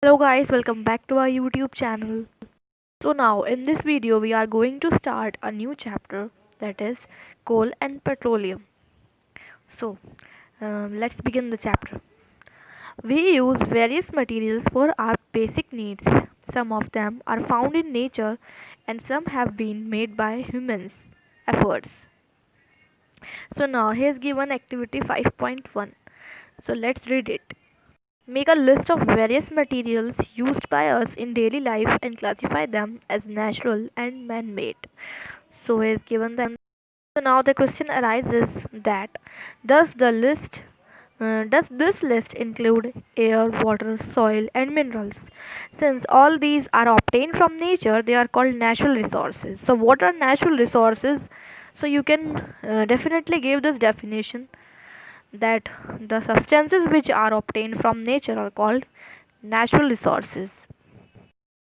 Hello guys, welcome back to our YouTube channel. So now in this video we are going to start a new chapter, that is coal and petroleum. So let's begin the chapter. We use various materials for our basic needs. Some of them are found in nature and some have been made by humans efforts. So now here's given activity 5.1. So let's read it. Make a list of various materials used by us in daily life and classify them as natural and man-made. So is given them. So now the question arises that does the list does this list include air, water, soil, and minerals? Since all these are obtained from nature, they are called natural resources. So what are natural resources? So you can definitely give this definition that the substances which are obtained from nature are called natural resources.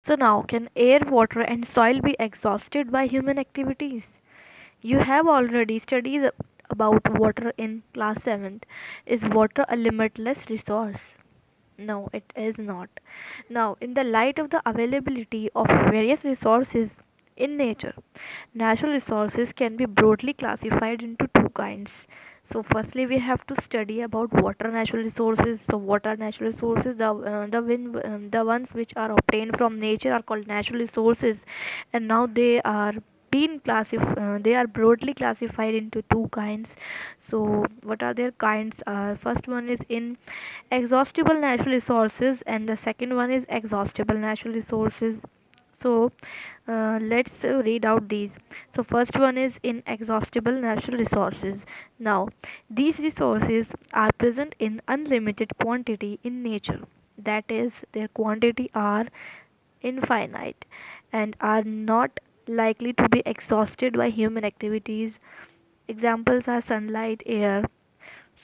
So now, can air, water, and soil be exhausted by human activities? You have already studied about water in class 7th. Is water a limitless resource? No, it is not. Now, in the light of the availability of various resources in nature, natural resources can be broadly classified into two kinds. So, firstly, we have to study about water natural resources. So, what are natural resources? The ones which are obtained from nature are called natural resources, and now they are broadly classified into two kinds. So what are their kinds? First one is inexhaustible natural resources and the second one is exhaustible natural resources. So let's read out these. So first one is inexhaustible natural resources. Now these resources are present in unlimited quantity in nature, that is their quantity are infinite and are not likely to be exhausted by human activities. Examples are sunlight, air.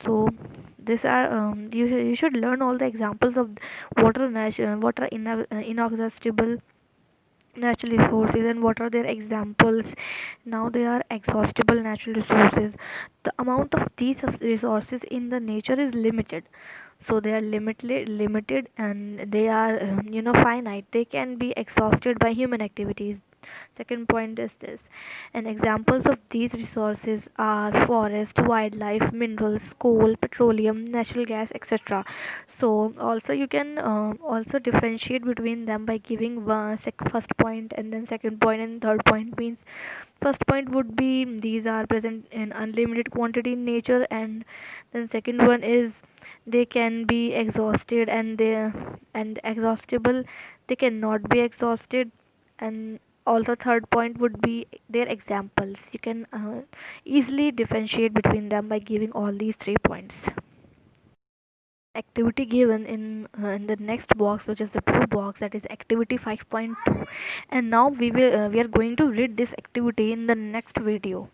So these are you should learn all the examples of what are inexhaustible natural resources and what are their examples. Now they are exhaustible natural resources. The amount of these resources in the nature is limited, so they are limited and they are finite. They can be exhausted by human activities. Second point is this, and examples of these resources are forest, wildlife, minerals, coal, petroleum, natural gas, etc. So also you can also differentiate between them by giving first point and then second point and third point. Means first point would be these are present in unlimited quantity in nature, and then second one is they can be exhausted and exhaustible, they cannot be exhausted. And also third point would be their examples. You can easily differentiate between them by giving all these 3 points. Activity given in the next box, which is the blue box, that is activity 5.2. And now we are going to read this activity in the next video.